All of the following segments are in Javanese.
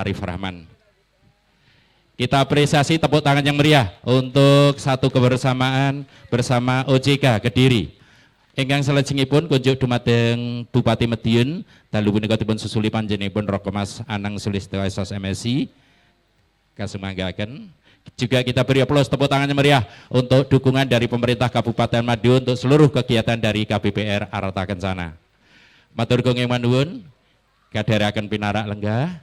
Arif Rahman. Kita apresiasi tepuk tangan yang meriah untuk satu kebersamaan bersama OJK Kediri. Ingkang salajengipun kunjuk dumateng Bupati Madiun dalu punika dipun susuli panjenenganipun Rokemas Anang Sulistyo SOS MSI. Kasumanggaken. Juga kita beri aplaus tepuk tangan yang meriah untuk dukungan dari pemerintah Kabupaten Madiun untuk seluruh kegiatan dari KPPR Arta Kencana. Matur gunging manuwun, kadharaken pinarak lenggah.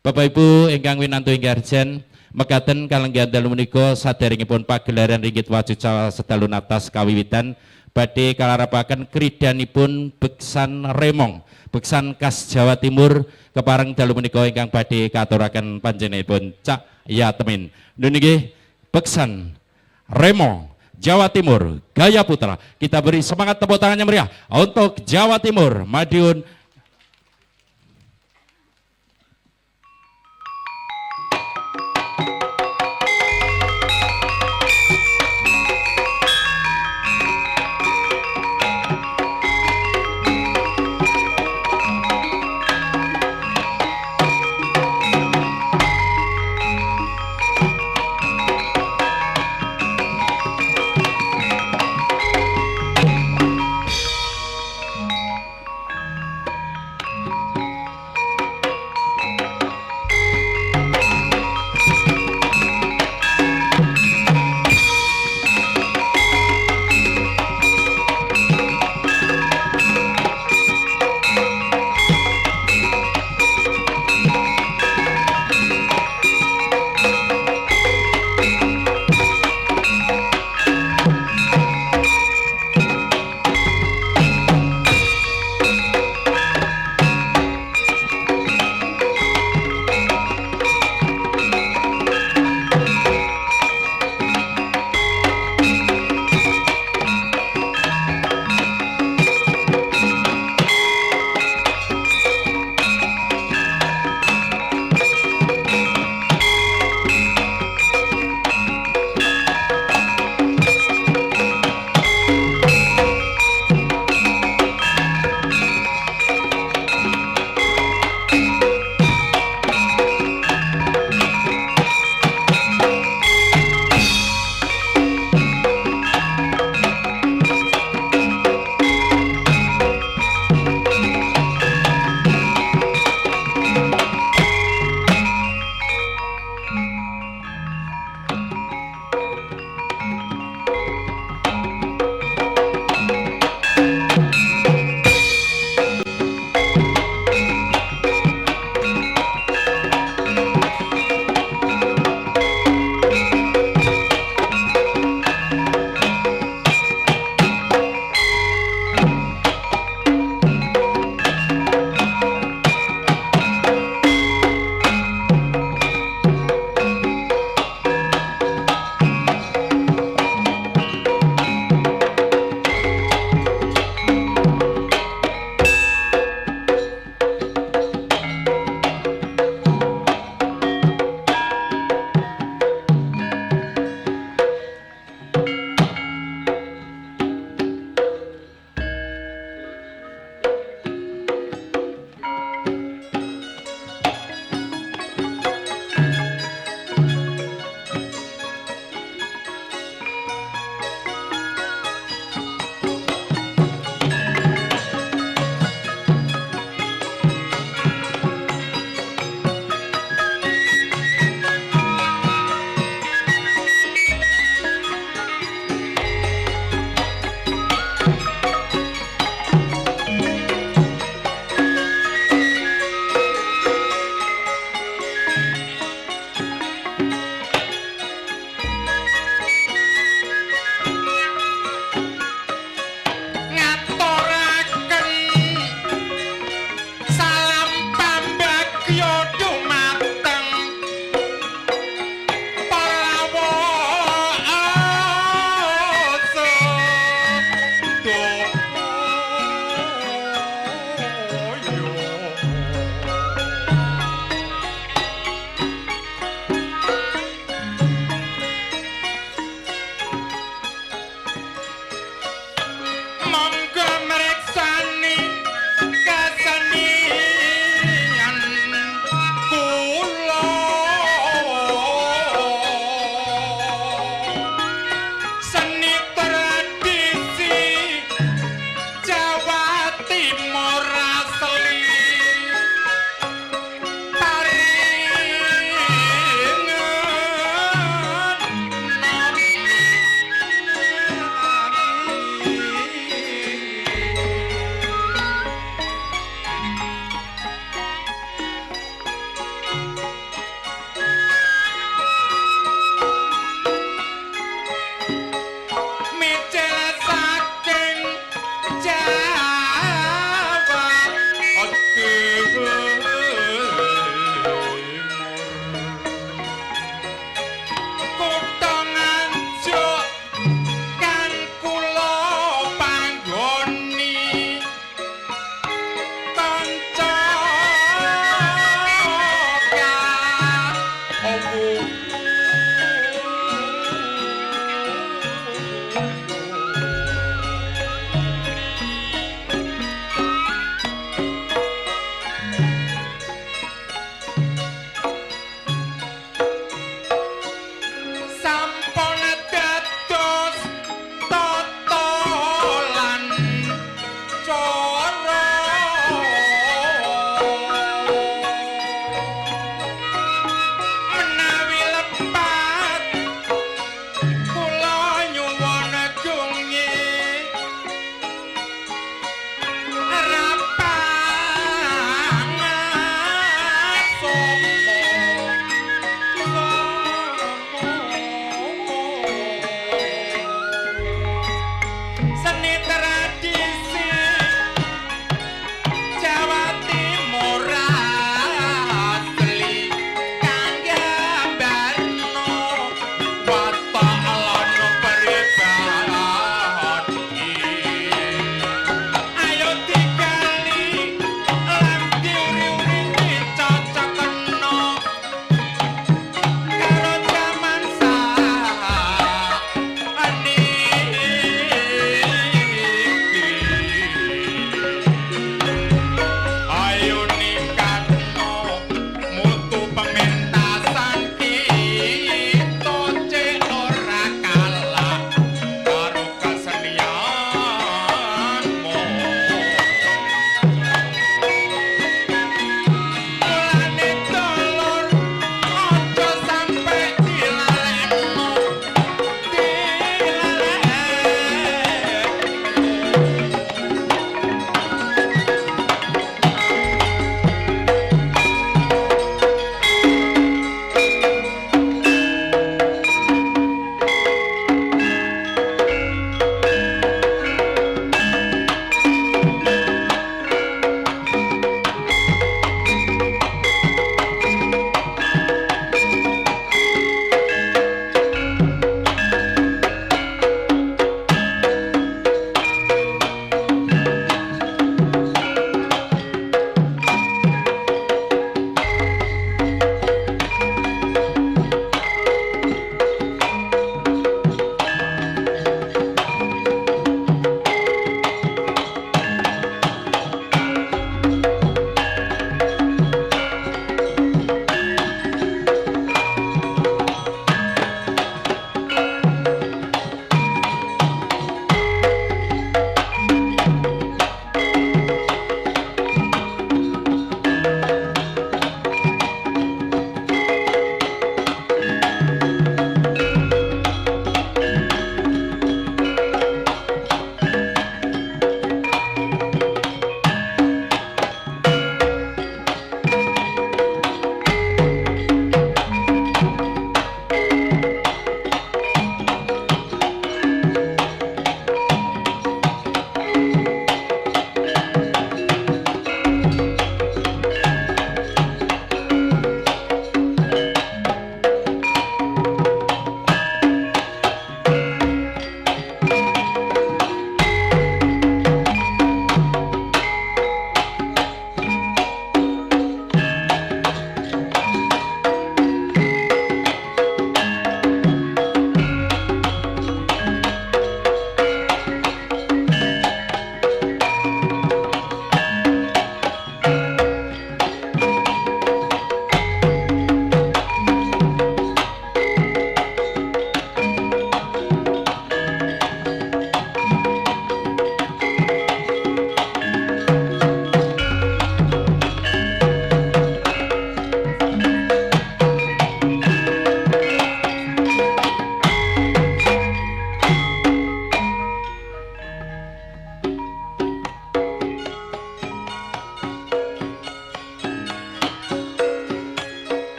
Bapak Ibu ingkang winantu inggih arjen, mekaten kalenggihan dalu menika saderengipun pagelaran ringgit wajuca sedalun atas kawiwitan badhe kalarapaken kridanipun beksan remong, beksan khas Jawa Timur kepareng dalu menika ingkang badhe katuraken panjenenganipun Cak Yatemin. Niki beksan remong Jawa Timur Gaya Putra. Kita beri semangat tepuk tangan yang meriah untuk Jawa Timur Madiun.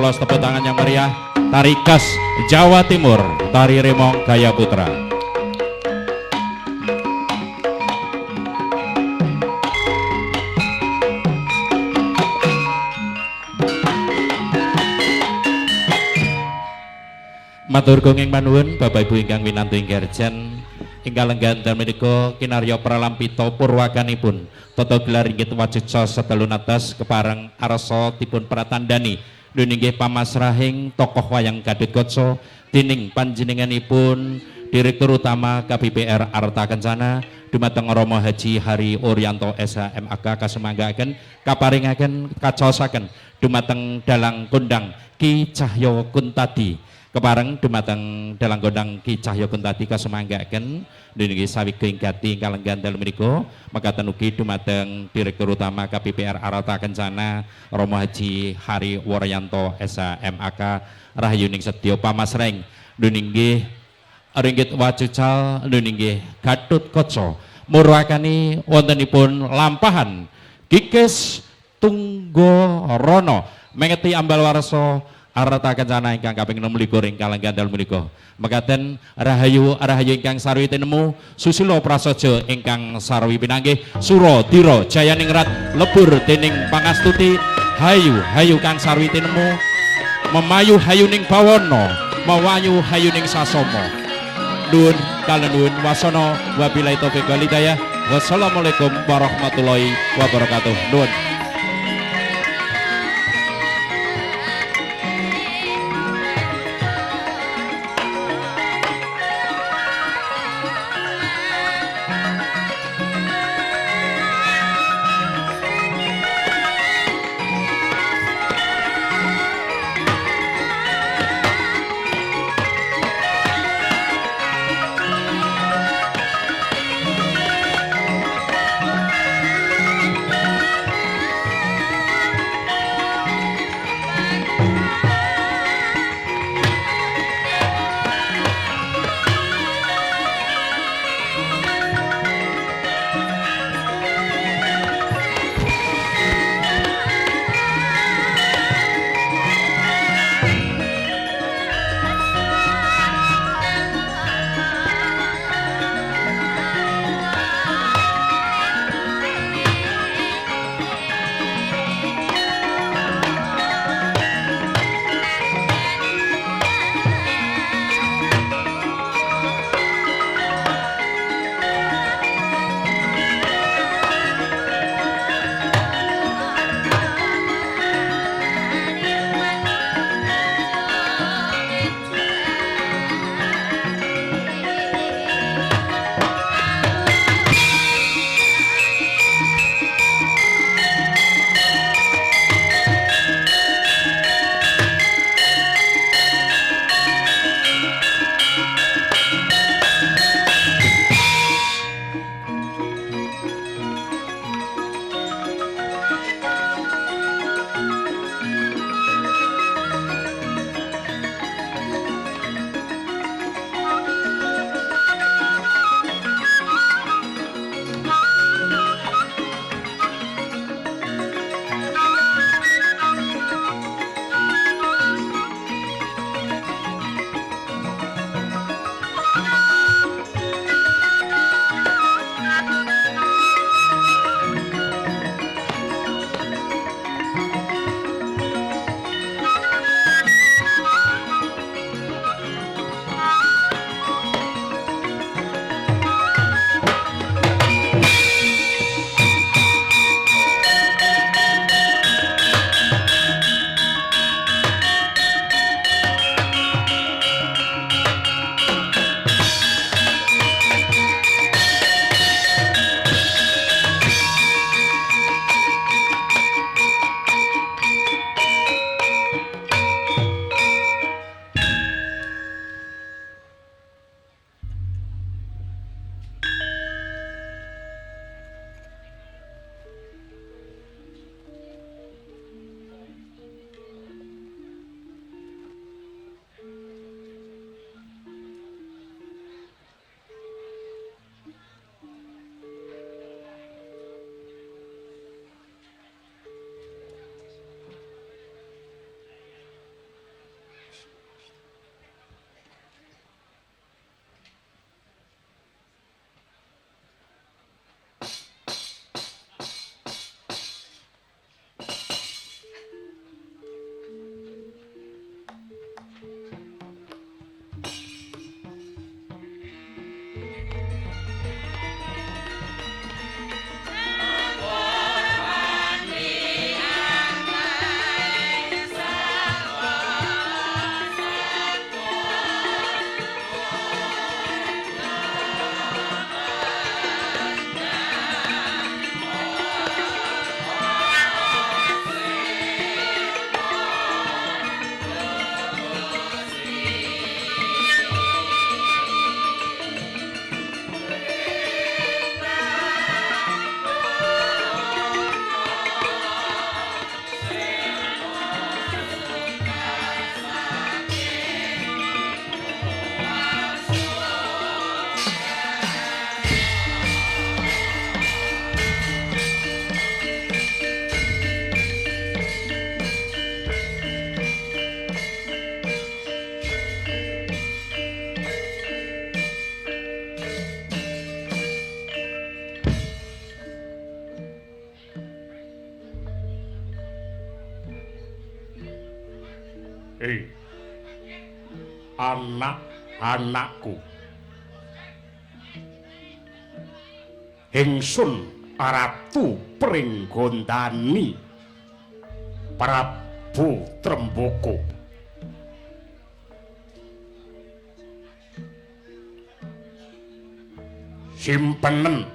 bos tepuk tangan yang meriah. Tari khas Jawa Timur, Tari Remong Gaya Putra. Matur gunging manuwun Bapak Ibu ingkang winantu inggarjan ingkang lengganten menika kinarya pralampita purwakanipun tata gelar inggih wacuca setelun atas kepareng arsa dipun pratandani nggih pamasrahing tokoh wayang Gadut Kaca dening panjenenganipun Direktur Utama KPPR Arta Kencana dumateng Rama Haji Hari Orianto SHMAK kasumanggaken kaparingaken kacaosaken dumateng dalang kondang Ki Cahyo Kuntadi kepareng dumateng dalang gondang Ki Cahyo Kuntadi kasumanggaken nggih sawige gati ingkang lenggan dalem menika mekaten ugi dumateng Direktur Utama KPPR Arta Kencana Rama Haji Hari Waryanto SHMAK rahayuning sedya pamasreng nggih ringgit wacucal nggih Gadut Kaca murwakani wontenipun lampahan Kikis Tunggorono mengeti ambal warsa Arta Kencana ingkang kaping 26 ingkang lenggan dalem menika. Mekaten rahayu ingkang sarwi tinemu susilo prasaja ingkang sarwi pinanggih Suradira Jayaningrat lebur dening pangastuti hayu kang sarwi tinemu memayu hayuning bawana mawayu hayuning sasama. Nuwun kalenuwun wasana wabillahi taufiq wal hidayah. Wassalamualaikum warahmatullahi wabarakatuh. Nuwun. Anak-anakku, ingsun Ratu Pringgondani Prabu Tremboko. Simpenen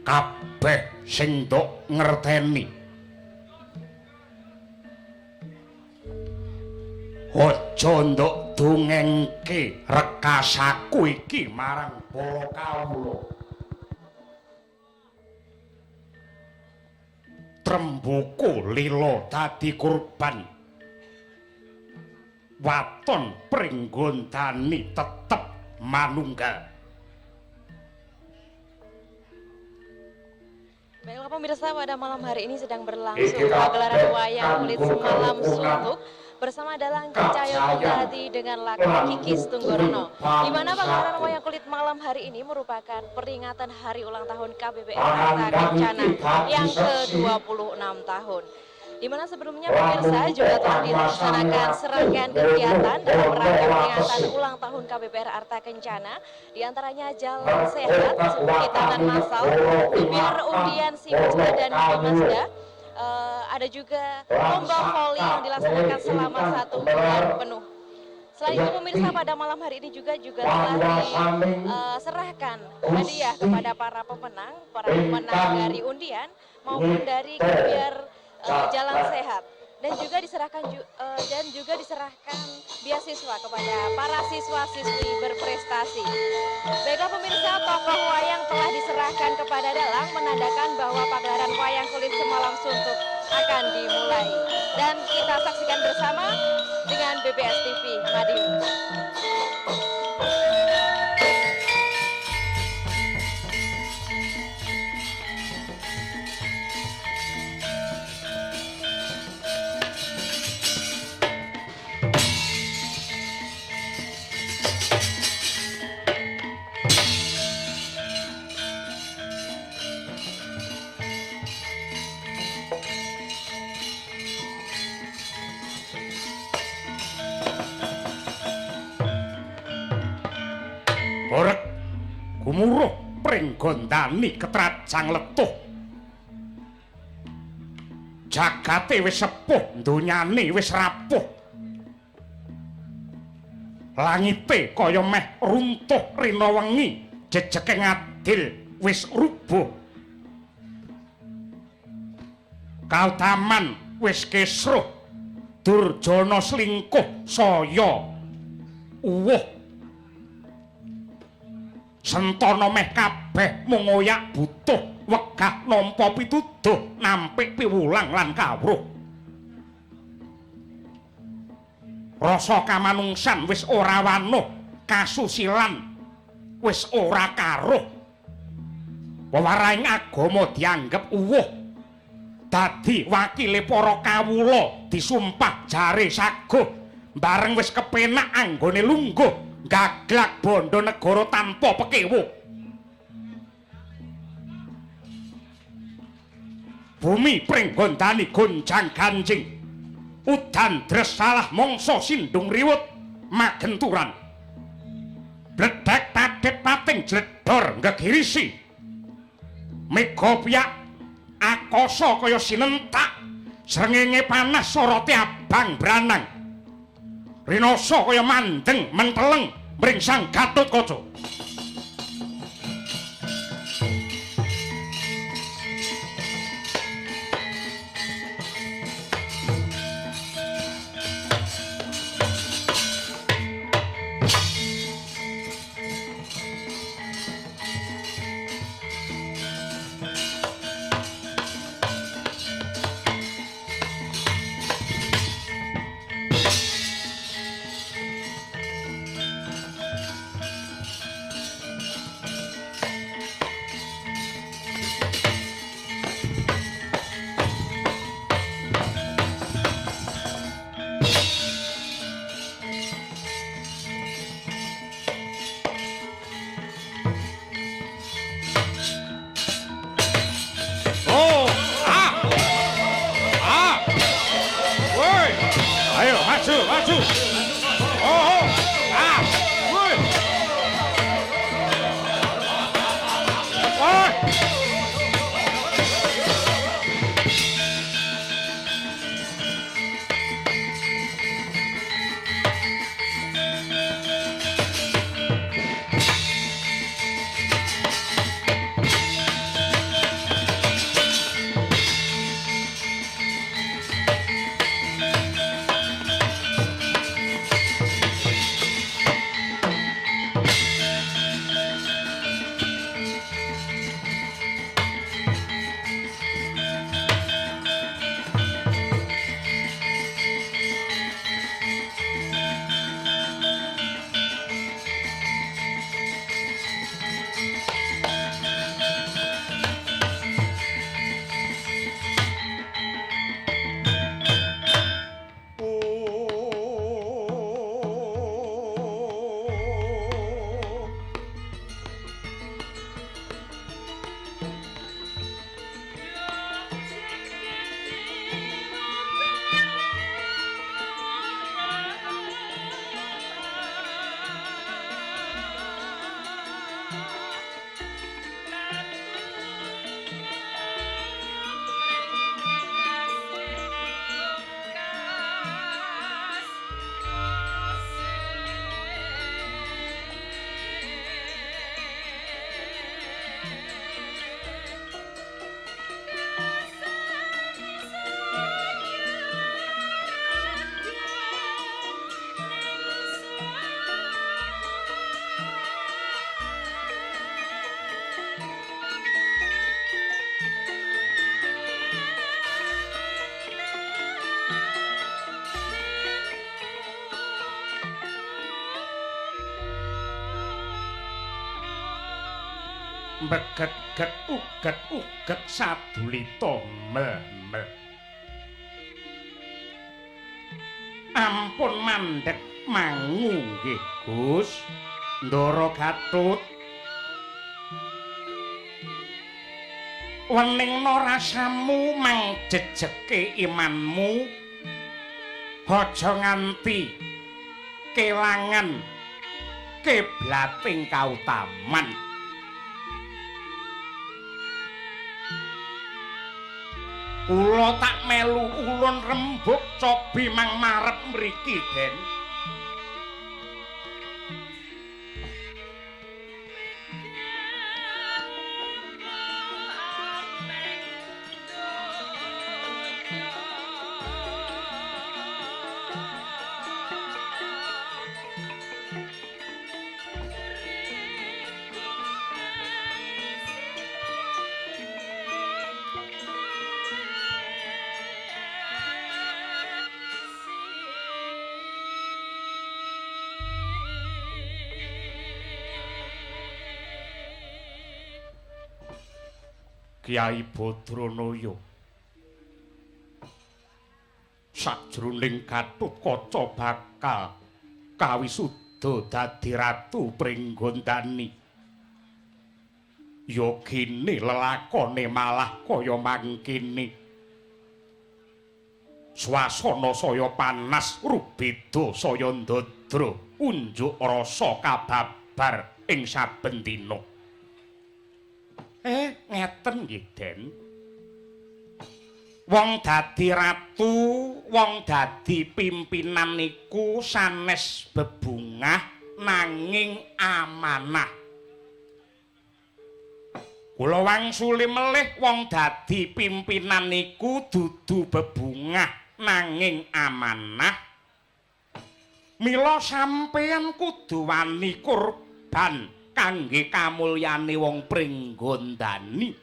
kabeh sing ndok ngerteni. Aja ndok dongengke rekasaku iki marang para kawula. Tremboko lila dadi kurban. Waton Pringgondani tetep manunggal. Baiklah pemirsa, pada malam hari ini sedang berlangsung pagelaran wayang kulit semalam suntuk bersama Dalang Cayo Kendati dengan lagu Kikis Tunggorono, di mana pagelaran wayang kulit malam hari ini merupakan peringatan hari ulang tahun KBBR Arta Kencana yang ke-26 tahun. Di mana sebelumnya pemirsa juga telah dilaksanakan serangkaian kegiatan dalam rangka peringatan ulang tahun KBBR Arta Kencana, diantaranya jalan sehat, hitanan masal, tubir undian si Puja dan Bibi Mazda. Ada juga lomba voli yang dilaksanakan selama 1 bulan penuh. Selain itu pemirsa, pada malam hari ini juga telah diserahkan hadiah kepada para pemenang dari undian maupun dari kebiar jalan sehat, dan juga diserahkan beasiswa kepada para siswa-siswi berprestasi. Baiklah pemirsa, tokoh wayang telah diserahkan kepada Dalang, menandakan bahwa pagelaran wayang kulit semalam suntuk akan dimulai. Dan kita saksikan bersama dengan BBS TV Madiun. Horeg gumuruh Pringgondani ketrajang letuh. Jagate wis sepuh, donyane wis rapuh. Langite kaya meh runtuh rina wengi, jejeke ngadil wis rubuh. Kautaman wis kesruh, Durjana slingkuh saya uwuh. Sentana meh kabeh mung oyak butuh, wegah nampa pituduh, nampik piwulang lan kawruh. Rasa kamanungsan wis ora wanuh, kasusilan wis ora karuh. Wewarahing agama dianggep uwuh, dadi wakile para kawula disumpah jare saguh, bareng wis kepenak anggone lungguh. Gaglak bondo negara tanpa pekewu. Bumi Pringgondani gonjang ganjing, udan dres salah mangsa sindung riwut magenturan. Bledhek tadet pating jledhor ngegirisi. Mega piyak akasa kaya sinentak, srengenge panas sorote abang branang. Rinoso kaya mandeng menteleng mringsang Gatotkaca. Beget-get uget-uget sadulita mel-mel. Ampun mandhek mangu nggih Gus. Ndara Gatut. Weningna rasamu mangjejeke imanmu. Aja nganti kelangan kiblating kautaman. Kula tak melu ulun rembug cobi mang marep mriki, Den. Kyai Badranaya sajroning Gatotkaca bakal kawisuda dadi ratu Pringgondani. Ya kene lelakone malah kaya mangkene. Swasana saya panas rubeda saya ndadra unjuk rasa kababar ing saben dina. Ngeten nggih, Den. Wong dadi ratu, wong dadi pimpinan niku sanes bebungah nanging amanah. Kula wangsuli melih wong dadi pimpinan niku dudu bebungah nanging amanah. Mila sampeyan kudu wani kurban kangge kamulyane wong Pringgondani.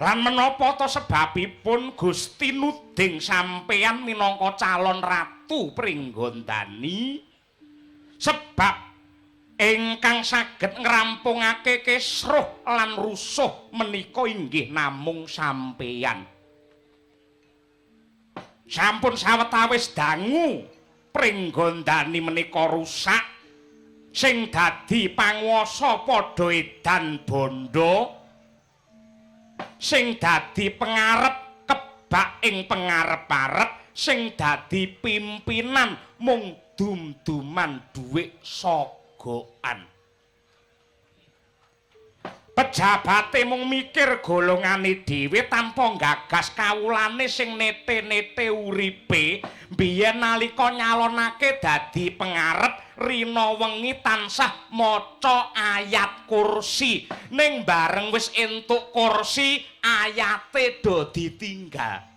Lan menapa to sebabipun Gusti nuding sampeyan minangka calon ratu Pringgondani? Sebab ingkang saged ngrampungake kisruh lan rusuh menika inggih namung sampeyan. Sampun sawetawis dangu Pringgondani menika rusak. Sing dadi panguwasa padha edan bondo, sing dadi pengarep kebak ing pengarep-arep, sing dadi pimpinan mung dum-duman dhuwit sogokan. Pejabate mung mikir golongane dhewe tanpa gagas kawulane sing nete-nete uripe. Biyen nalika nyalonake dadi pengarep rina wengi tansah maca ayat kursi, ning bareng wis entuk kursi ayate do ditinggal.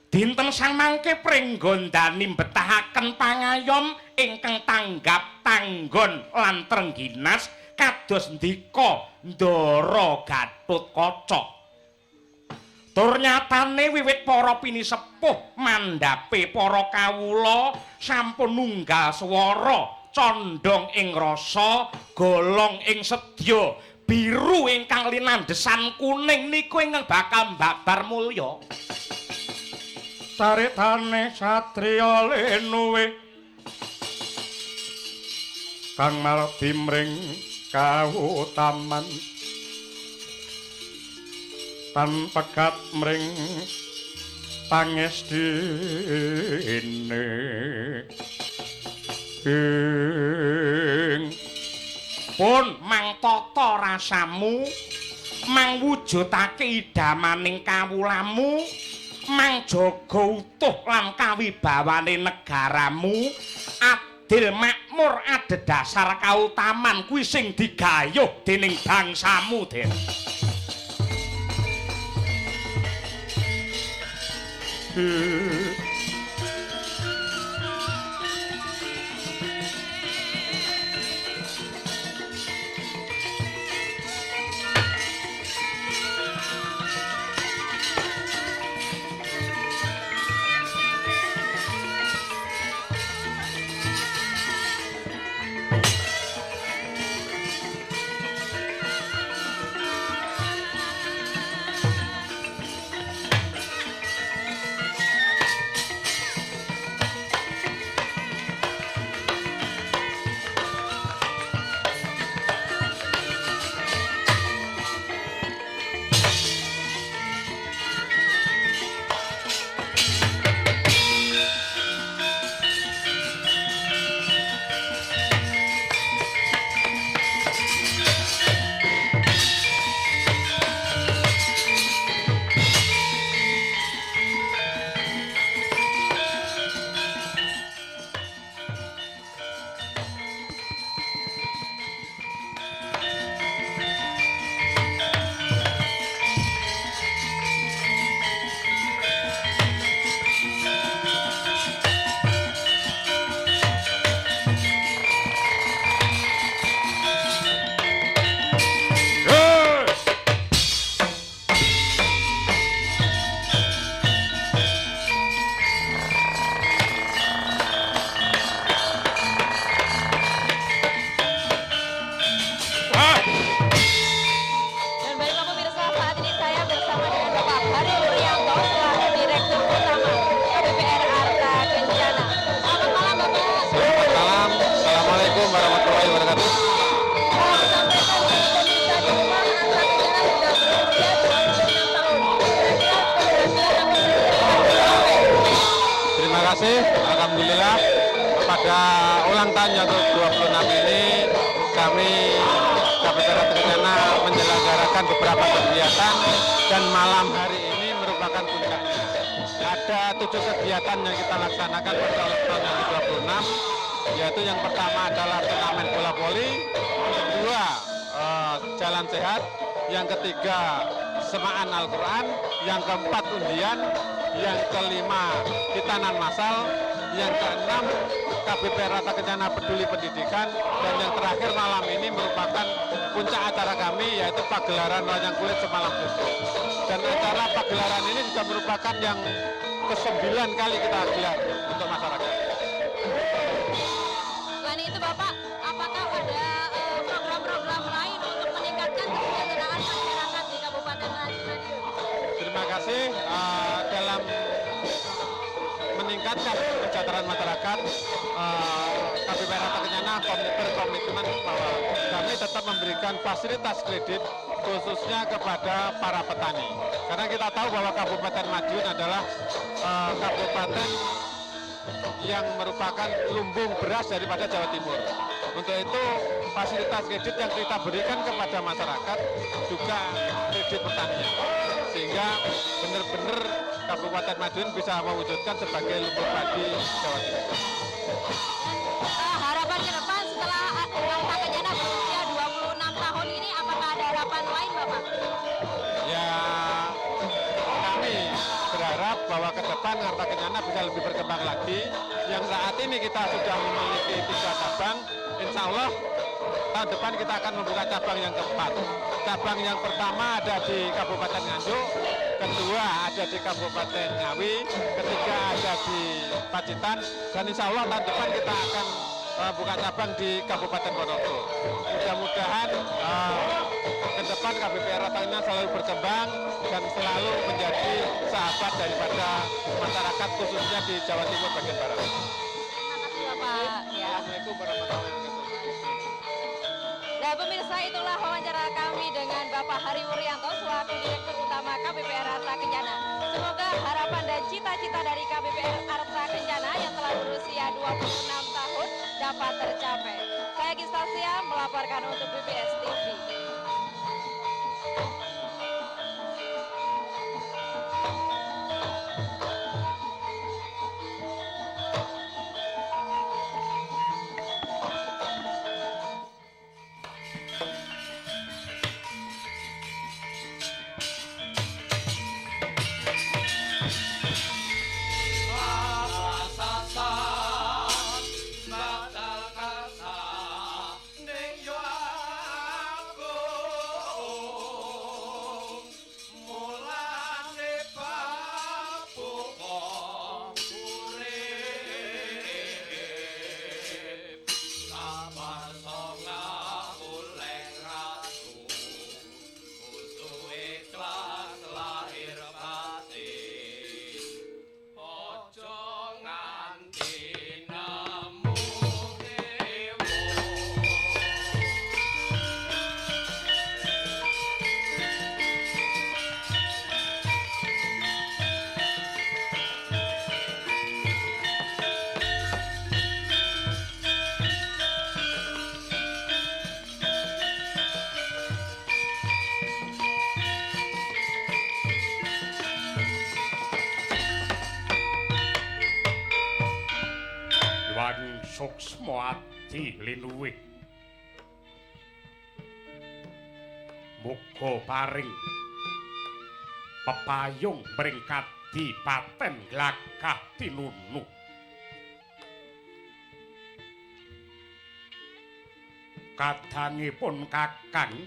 Dinten sang mangke Pringgondani mbetahaken pangayon ingkang tanggap tanggon lan trengginas kados ndika Ndara Gatotkaca. Tur nyatane wiwit para pinisepuh mandhape para kawula sampun nunggal swara, condong ing rasa, golong ing sedya, biru ingkang linandhesan kuning niku ingkang bakal mbabar mulya. Caritane satriya lenuwe kang malbi mring kautaman tan pekat mring pangestine pun mang tata rasamu mang wujudake idamaning kawulamu mang jaga utuh lan kawibawane negaramu adil makmur adhedhasar kautaman kuwi sing digayuh dening bangsamu Den. alhamdulillah pada ulang tahun yang ke-26 ini kami KPP Rata Kencana menyelenggarakan beberapa kegiatan dan malam hari ini merupakan puncaknya. Ada 7 kegiatan yang kita laksanakan pada ulang tahun yang ke-26, yaitu yang pertama adalah turnamen bola voli, kedua jalan sehat, yang ketiga semaan Al-Quran, yang keempat undian, yang kelima hitanan massal, yang keenam KPP Rata Kencana Peduli Pendidikan, dan yang terakhir malam ini merupakan puncak acara kami, yaitu pagelaran wayang kulit semalam suntuk. Dan acara pagelaran ini juga merupakan yang ke-9 kali kita gelar untuk masyarakat. Selain itu Bapak, apakah ada program-program lain untuk meningkatkan kesejahteraan masyarakat di Kabupaten Madiun? Terima kasih. Dalam meningkatkan kesejahteraan masyarakat, KPP Rata Kencana berkomitmen bahwa kami tetap memberikan fasilitas kredit khususnya kepada para petani. Karena kita tahu bahwa Kabupaten Madiun adalah kabupaten yang merupakan lumbung beras daripada Jawa Timur. Untuk itu fasilitas kredit yang kita berikan kepada masyarakat juga kredit pertanian, sehingga benar-benar Kabupaten Madiun bisa mewujudkan sebagai lumbung padi Jawa Timur. Harapan ke depan setelah Rata Kencana berusia 26 tahun ini, apakah ada harapan lain Bapak? Ya, kami berharap bahwa ke depan Rata Kencana bisa lebih berkembang lagi. Yang saat ini kita sudah memiliki 3 cabang, insya Allah tahun depan kita akan membuka cabang yang keempat. Cabang yang pertama ada di Kabupaten Nganjuk, kedua ada di Kabupaten Ngawi, ketiga ada di Pacitan, dan insya Allah tahun depan kita akan buka cabang di Kabupaten Ponorogo. Mudah-mudahan ke depan KPP Rata Kencana selalu berkembang dan selalu menjadi sahabat daripada masyarakat khususnya di Jawa Timur bagian barat. Terima kasih Bapak. Ya. Assalamualaikum warahmatullahi wabarakatuh. Nah pemirsa, itulah wawancara kami dengan Bapak Hari Wuryanto selaku Direktur Utama KPP Rata Kencana. Semoga harapan dan cita-cita dari KPP Rata Kencana yang telah berusia 26 tahun dapat tercapai. Saya Gistasia melaporkan untuk BBS TV. Suksma ati linuwih muga paring pepayung mring kadipaten glagah tinunu kadangipun Kakang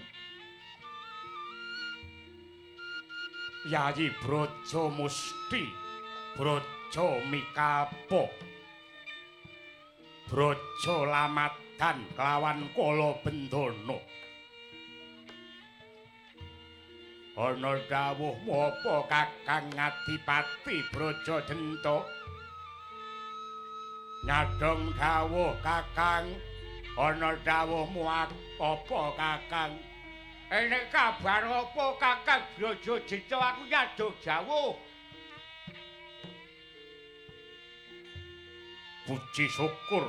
Yayi Braja Musti Braja Mikabo Braja Lamadan kelawan Kala Bendana. Ana dawuhmu apa Kakang Adipati Brajadenta? Nyadong dawuh Kakang. Ana dawuhmu apa Kakang? Nek kabar apa Kakang Brajadenta aku nyadong dawuh. puji syukur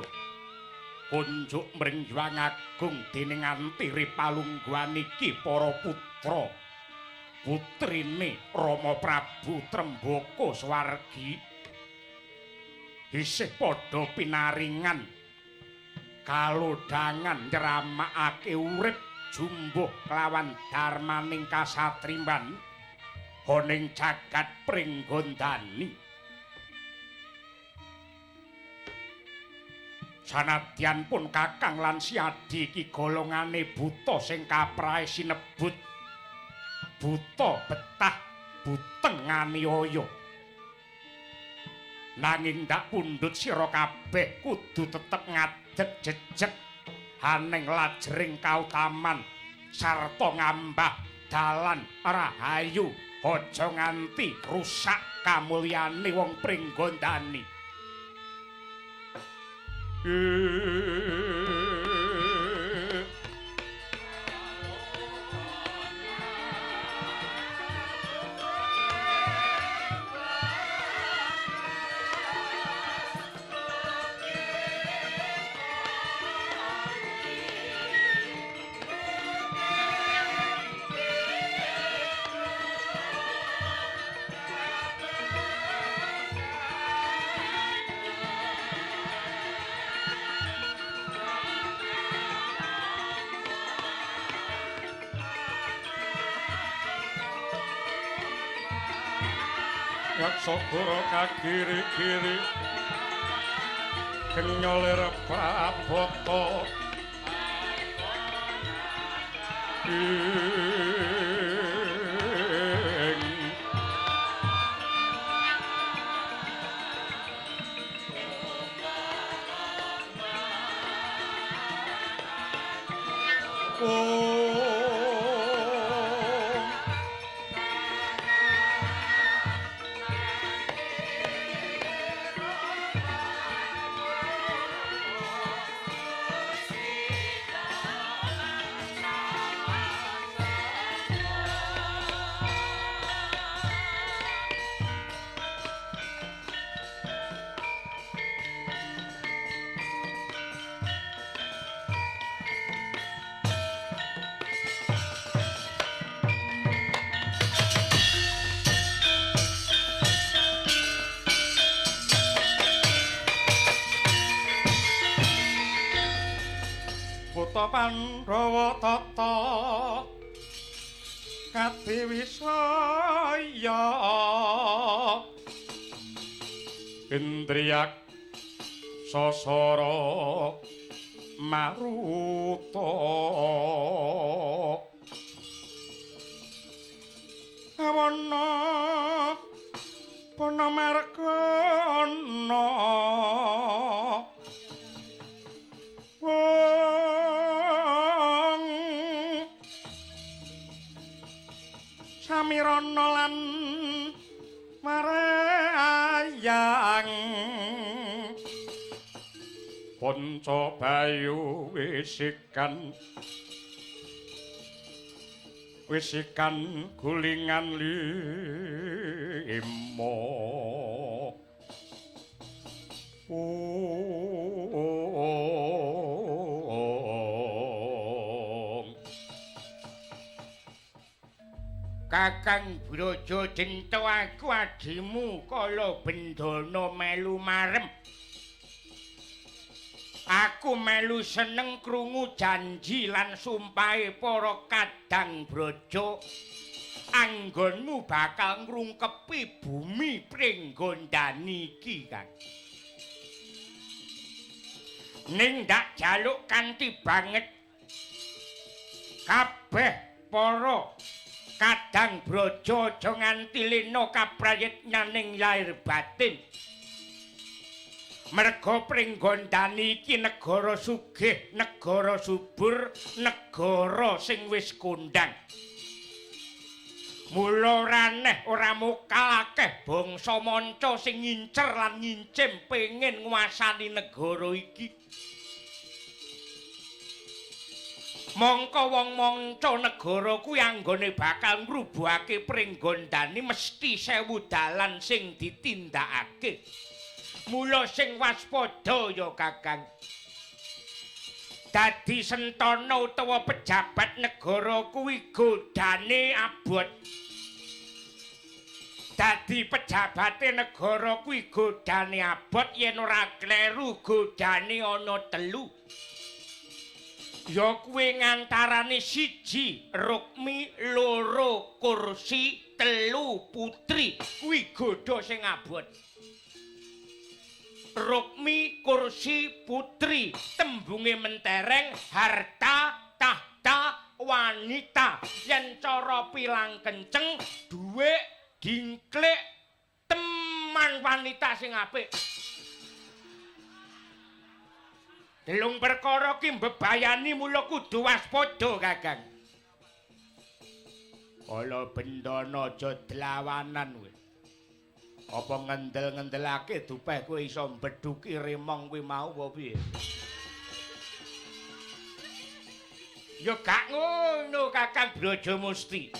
kunjuk mring Hyang Agung dening antiri palungguhan iki para putra putrine Rama Prabu Trembaka Swargi isih padha pinaringan kalodhangan nyramakake urip jumbuh kelawan darmaning kasatriman honing jagat pringgondani. Sanadyan pun Kakang lan Siadi iki golongane buta sing kaprahe sinebut buta betah buteng aniaya. Nanging ndak pundhut sira kabeh kudu tetep ngadeg jejeg haning lajering kautaman sarta ngambah dalan rahayu aja nganti rusak kamulyane wong pringgondani. Yaksagara kagiri-giri kenyolir prabata Pandhawa tata kadiwisaya indriyak sasara maruta awana panamargana Samirana lan marayang Panca Bayu wisikan gulingan lima Kakang Brojo Dento aku adimu kala Bendana melu marem. Aku melu seneng krungu janji lan sumpahe para kadang Brojo. Anggonmu bakal ngrungkepi bumi Pringgondani iki, Kang. Ning ndak jaluk kanthi banget kabeh para kadang Brojo aja nganti lena kaprayitnaning lair batin. Merga Pringgondani iki negara sugih, negara subur, negara sing wis kondhang. Mula raneh ora mokal akeh bangsa manca sing ngincer lan ngincim pengin nguasani negara iki. Mongko wong manca negara kuwi anggone bakal ngrubuhake Pringgondani mesti 1000 dalan sing ditindakake. Mula sing waspada ya Kakang. Dadi sentana utawa pejabat negara kuwi godane abot. Dadi pejabate negara kuwi godane abot yen ora kleru godane ana 3. Ya kuwi ngantarane 1 Rukmi, 2 Kursi, 3 Putri. Kuwi godha sing abot. Rukmi, kursi, putri, tembunge mentereng, harta, tahta, wanita. Yen cara pilang kenceng, dhuwit, dingklik, teman wanita sing apik. Delung perkara ki mbebayani mula kudu waspada, Kakang. Kala bendana aja dlawanan kowe. Apa ngendel-ngendelake dupeh kowe iso mbedhuki remong kuwi mau apa piye? Ya gak ngono Kakang Brajamusti.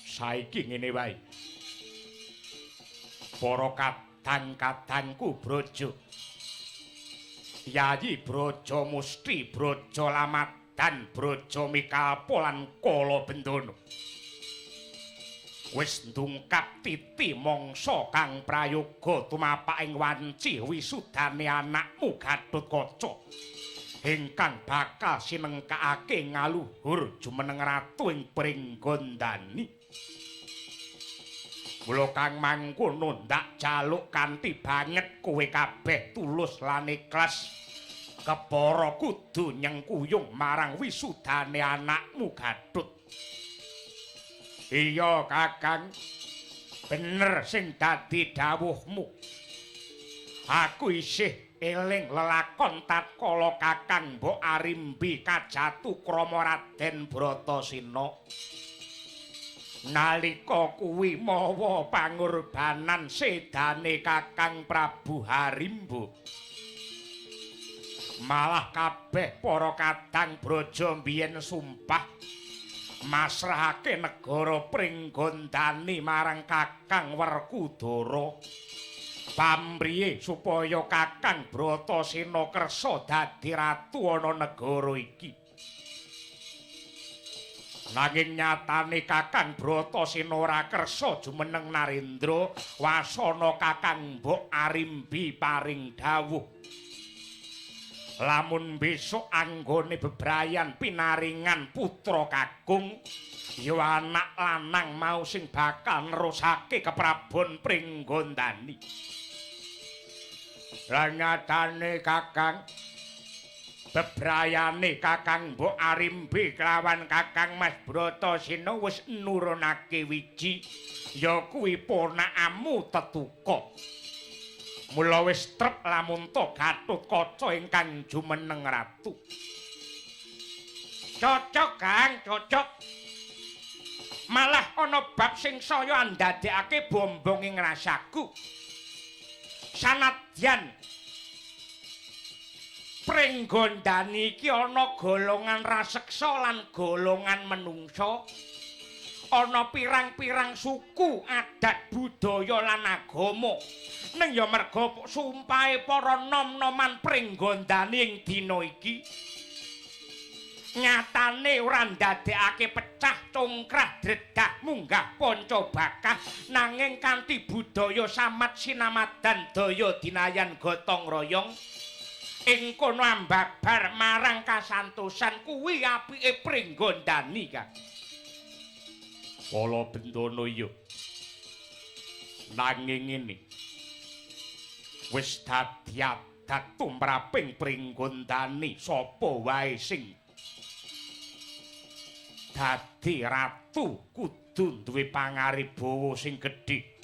Saiki ngene wae. Para kadang-kadangku Braja. Yayi Brajamusti, Braja Lamadan, Braja Mikalpa lan Kala Bendana. Wis ndungkap titi mangsa kang prayoga tumapak ing wanci wisudane anakmu Gatotkaca ingkang bakal sinengkakake ngaluhur jumeneng ratu ing Pringgondani. Mula kang mangkono ndak jaluk kanthi banget kowe kabeh tulus lan ikhlas kepara kudu nyengkuyung marang wisudane anakmu Gatut. Iya Kakang, bener sing dadi dawuhmu. Aku isih eling lelakon tatkala Kakang Mbok Arimbi kajatu krama Raden Bratasena. Nalika kuwi mawa pangorbanan sedane Kakang Prabu Harimbo. Malah kabeh para kadang braja mbiyen sumpah masrahake negara Pringgondani marang Kakang Werkudara pamriye supaya Kakang Bratasena kersa dadi ratu ana negara iki. Nanging nyatane Kakang Bratasena ora kersa jumeneng Narendra wasana Kakang Mbok Arimbi paring dawuh. Lamun besok anggone bebrayan pinaringan putra kakung ya anak lanang mau sing bakal nerusake keprabon Pringgondani. Lah nyatane Kakang bebrayane Kakang Mbok Arimbi kelawan Kakang Mas Bratasena wis nurunake wiji ya kuwi ponakamu Tetuka. Mula wis trep lamun to Gatotkaca ingkang jumeneng ratu. Cocok Kang, cocok. Malah ana bab sing saya ndadekake bombong ing rasaku. Sanadyan Pringgondani iki ana golongan raseksa lan golongan menungsa. Ana pirang-pirang suku, adat, budaya lan agama. Ning ya merga sumpahe para nom-noman Pringgondani ing dina iki nyatane ora ndadekake pecah congkrah dredah munggah Pancabakah nanging kanthi budaya samat sinamadan daya dinayan gotong royong ing kono ambabar marang kasantosan kuwi apike Pringgondani Kang. Kala Bendana ya nanging ngene wis dadi adat tumraping Pringgondani sapa wae sing dadi ratu kudu duwe pangaribawa sing gedhe.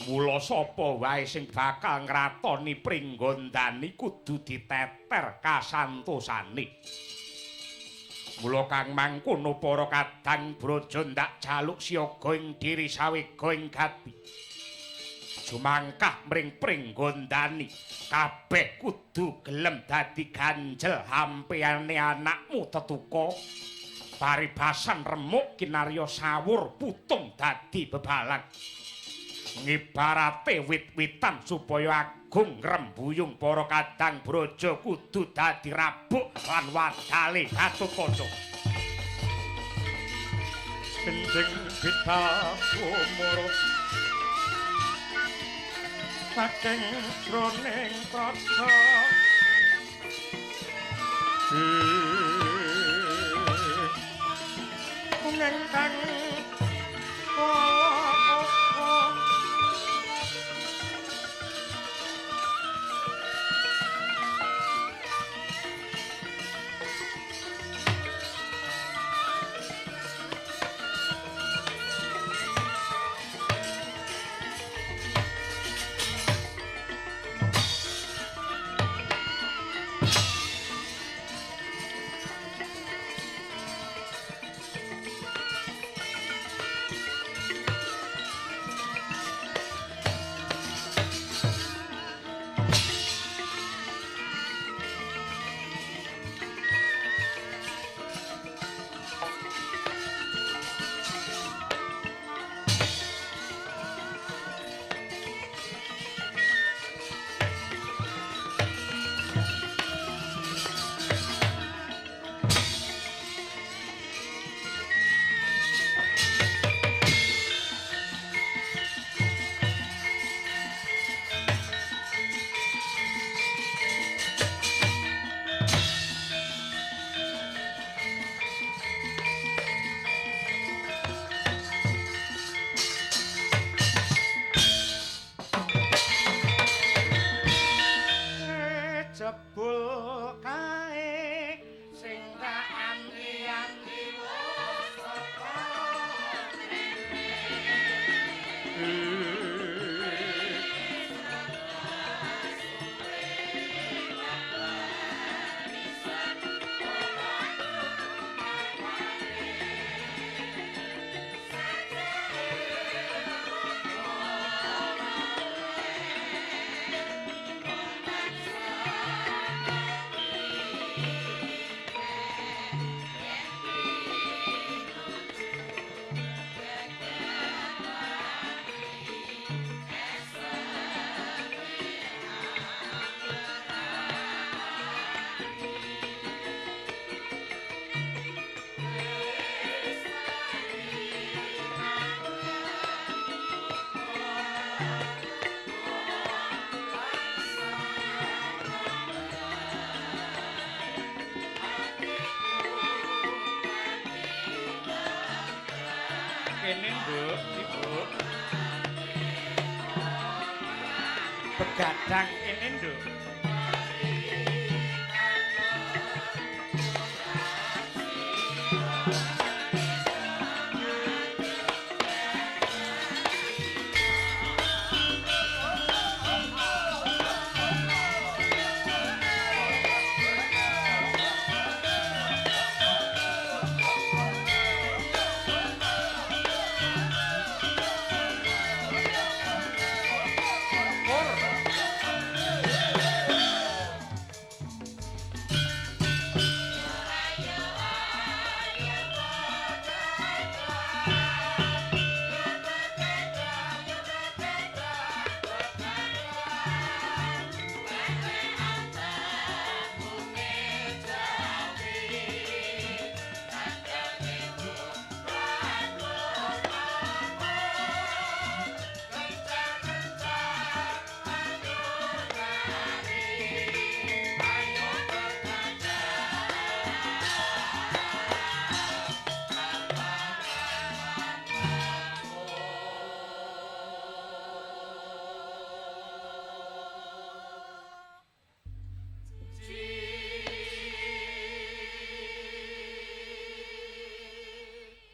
Mula sapa wae sing bakal ngratoni Pringgondani kudu diteter kasantosane. Mula kang mangkono para kadang braja ndak jaluk siaga ing diri sawega ing gati. Jumangkah mring Pringgondani kabeh kudu gelem dadi ganjel hampeyane anakmu Tetuka. Paribasan remuk kinarya sawur putung dadi bebalan. ngibarate wit-witan supaya agung rembuyung para kadang braja kudu dadi rabuk lan wadale Gatotkaca. Gendeng bita umur saking jroning prasa ngengkang jebul kae sing tak anti-anti wis teko kene Nduk, Ibu. Begadang kene Nduk.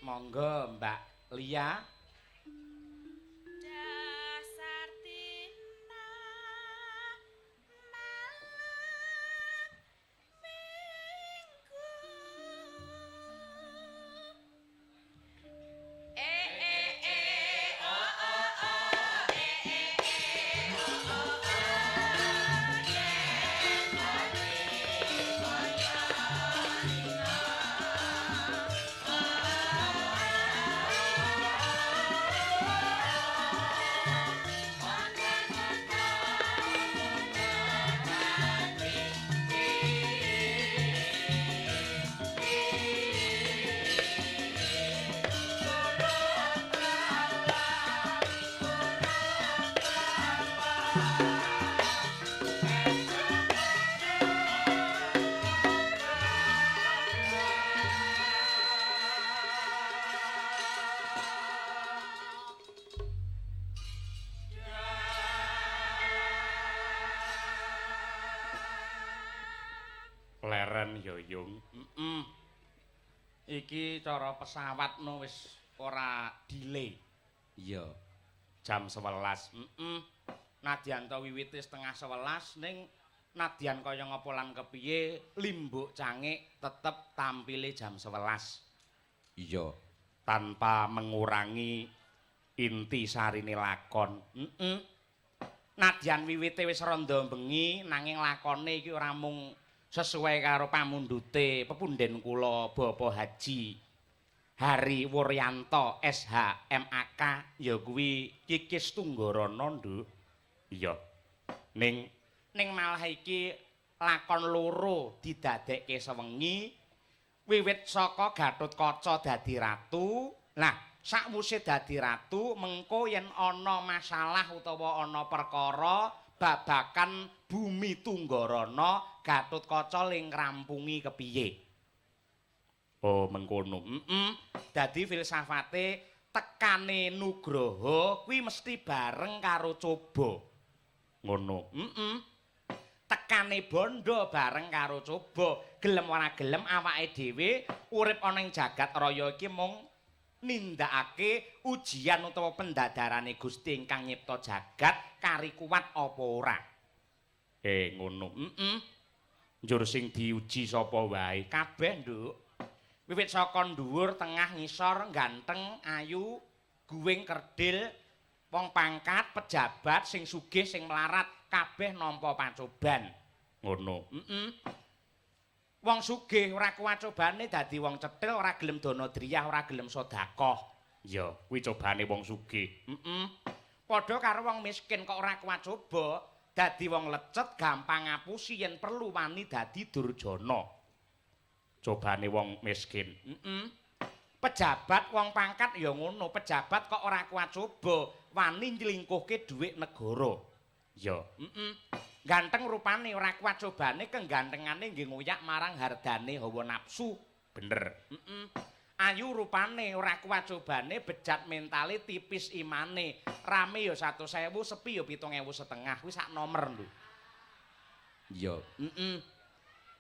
Monggo Mbak Lia. Dasar Tina malam minggu. Oh oh oh oh oh oh tenan ya Yung. Iki cara pesawat no wis ora delay. Iya. Jam 11. Nadyan to wiwite setengah 11 ning nadyan kaya ngapa lan kepiye Limbuk Cangik tetep tampile jam 11. Iya. Tanpa mengurangi inti sarine lakon. Nadyan wiwite wis randa bengi nanging lakone iki ora mung sesuai karo pamundhute pepunden kula Bapak Haji Hari Wuryanto SH MAK ya kuwi Kikis Tunggarana, Nduk. Iya. Ning malah iki lakon loro didadekke sewengi wiwit saka Gatotkaca dadi ratu. Lah, sakwise dadi ratu mengko yen ana masalah utawa ana perkara babakan bumi Tunggarana Gatotkaca ling ngrampungi kepiye. Oh, mengkono. Dadi filsafate tekane Nugroho kuwi mesti bareng karo coba. Ngono. Tekane bondo bareng karo coba. Gelem ora gelem awake dhewe urip ana ing jagat raya iki mung nindakake ujian utawa pendadarane Gusti ingkang nyipta jagat kari kuat apa ora. Ngono. Njur sing diuji sapa wae kabeh, Nduk. Wiwit saka dhuwur, tengah, ngisor, ganteng, ayu, guwing, kerdil, wong pangkat, pejabat, sing sugih, sing melarat, kabeh nampa pacoban. Ngono. Wong sugih ora kuat cobane dadi wong cetil, ora gelem dana driyah, ora gelem sedekah. Ya, kuwi cobane wong sugih. Padha karo wong miskin kok ora kuat coba, dadi wong lecet, gampang ngapusi yen perlu wani dadi durjana. Cobane wong miskin. Pejabat wong pangkat ya ngono, pejabat kok ora kuat coba, wani nylingkuhke dhuwit negara. Ya, ganteng rupane ora kuat cobane, kegantengane nggih ngoyak marang hardane hawa nafsu. Bener. Ayu rupane ora kuat cobane, bejat mentale, tipis imane. Rame ya 100.000, sepi ya 7.500. Kuwi sak nomer, Nduk. Iya.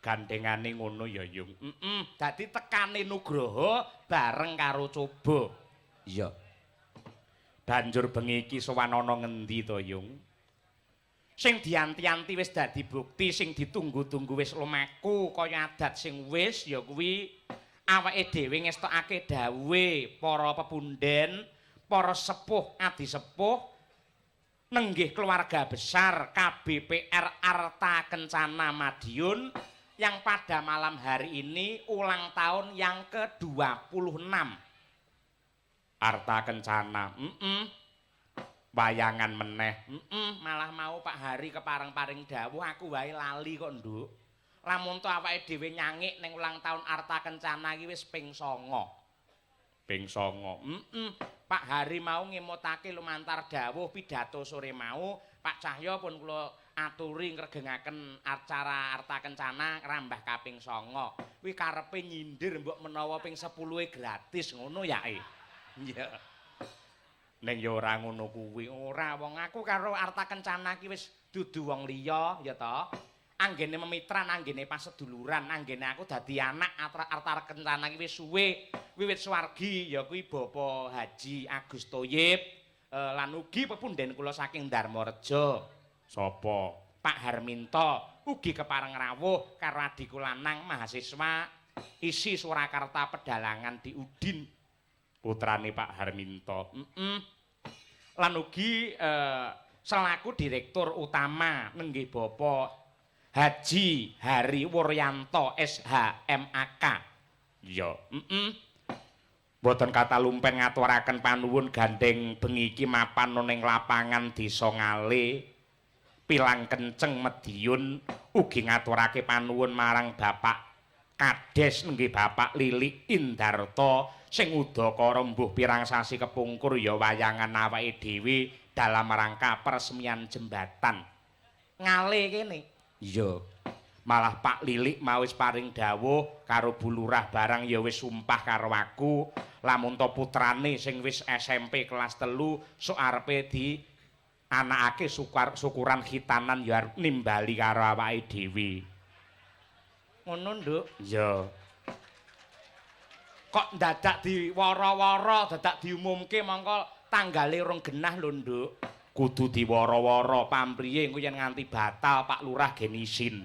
Gandengane ngono ya Yung. Dadi tekane Nugroho bareng karo coba. Iya. Banjur bengi iki sowan ana ngendi to Yung? Sing dianti-anti wis dadi bukti, sing ditunggu-tunggu wis lumaku kaya adat sing wis ya kuwi awake dhewe ngestokake dawuhe para pepunden, para sepuh adi sepuh nenggih keluarga besar KBPR Arta Kencana Madiun yang pada malam hari ini ulang tahun yang ke-26. Arta Kencana, bayangan meneh, malah mau Pak Hari kepareng-paring dawuh aku wae lali kok, Nduk. Lamun to awake dhewe nyangik ning ulang tahun Arta Kencana iki wis ping 9. Ping 9. Pak Hari mau ngemutake lumantar dawuh pidato sore mau, Pak Cahya pun kula aturi ngregengaken acara Arta Kencana rambah kaping 9. Kuwi karepe nyindir mbok menawa ping 10 gratis ngono ya e. Iya. Ning ya ora ngono kuwi. Ora wong aku karo Arta Kencana iki wis dudu wong liya ya ta. Anggene memitran, anggene paseduluran, anggene aku dadi anak Arta Kencana iki wis suwe. Wiwit suwargi ya kuwi Bapak Haji Agus Thoyib lan ugi pepunden kula saking Darmareja. Sapa? Pak Harminto ugi kepareng rawuh karo adhiku lanang mahasiswa isi Surakarta Pedalangan di Udin. Putrane Pak Harminto. Lan ugi selaku direktur utama nenggih Bapak Haji Hari Wuryanto SH MAK. Ya, Mboten kata lumpen ngaturaken panuwun gandeng bengi iki mapan ning lapangan Desa Ngale. Pilang Kenceng Mediun ugi ngaturake panuwun marang Bapak Kades nggih Bapak Lilik Indarto sing udakara mbuh pirang sasi kepungkur ya wayangan awake dhewe dalam rangka peresmian jembatan Ngale kene. Iya. Malah Pak Lilik mau wis paring dawuh karo Bu Lurah barang ya wis sumpah karo aku lamun to putrane sing wis SMP kelas 3 sok arepe di anakake syukuran khitanan ya nimbali karo awake dhewe. Ngono, Nduk. Iya. Kok dadak diwara-wara, dadak diumumke mongko tanggale rong genah lho, Nduk. Kudu diwara-wara pamriye engko yen nganti batal Pak Lurah gen isin.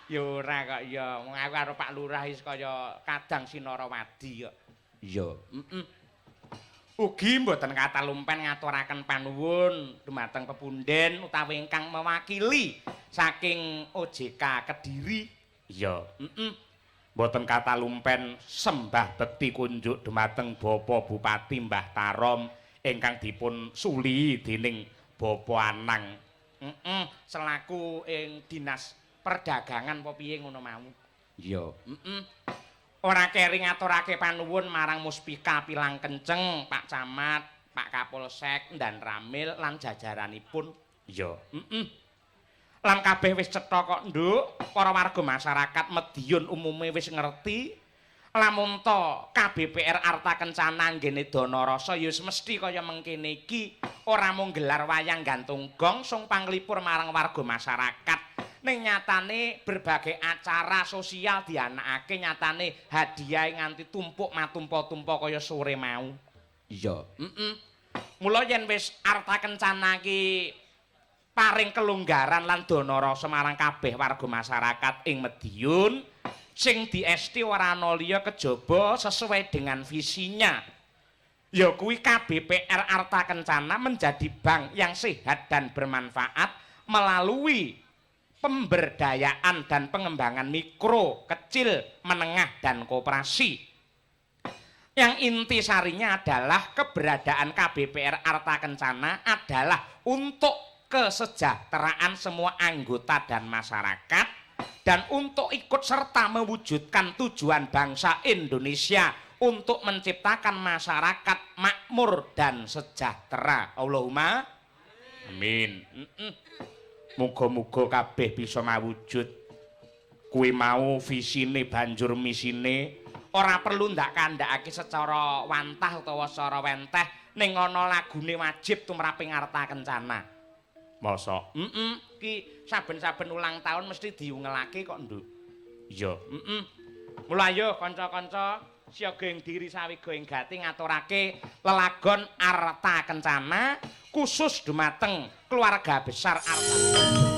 Ya ora kok ya, wong aku karo Pak Lurah wis kaya kadang Sinarawadi kok. Iya, Ugi mboten katalumpen ngaturaken panuwun dumateng pepunden utawi ingkang mewakili saking OJK Kediri. Iya, mboten katalumpen sembah bekti kunjuk dumateng Bapak Bupati Mbah Tarom ingkang dipun suli dening Bapak Anang. Selaku ing Dinas Perdagangan apa piye ngono mau. Iya, Ora keri ngaturake panuwun marang Muspika Pilang Kenceng, Pak Camat, Pak Kapolsek, dan Ramil lan jajaranipun. Iya, Lan kabeh wis cetha kok, Nduk. Para warga masyarakat Medion umume wis ngerti. Lamun to KBPR Arta Kencana nggene Danarasa ya wis mesti kaya mengkene iki ora mung gelar wayang gantung gong sung panglipur marang warga masyarakat. Ning nyatane berbagai acara sosial dianakake nyatane hadiah nganti tumpuk matumpa-tumpa kaya sore mau. Iya, Mula yen wis Arta Kencana ki paring kelonggaran lan Danarasa marang kabeh warga masyarakat ing Medion sing diesti ora ana liya kejaba sesuai dengan visinya. Ya kuwi KBPR Arta Kencana menjadi bank yang sehat dan bermanfaat melalui pemberdayaan dan pengembangan mikro, kecil, menengah, dan koperasi. Yang intisarinya adalah keberadaan KBPR Arta Kencana adalah untuk kesejahteraan semua anggota dan masyarakat dan untuk ikut serta mewujudkan tujuan bangsa Indonesia untuk menciptakan masyarakat makmur dan sejahtera. Allahumma amin. Muga-muga kabeh bisa mawujud. Kuwi mau visine banjur misine ora perlu ndak kandhakake secara wantah utawa secara wenteh ning ana lagune wajib tumraping Arta Kencana. Masa? Ki saben-saben ulang tahun mesti diungelake kok, Nduk. Iya, Mula ayo kanca-kanca siaga ing diri sawiga ing gati ngaturake lelagon Arta Kencana khusus dumateng keluarga besar Arta.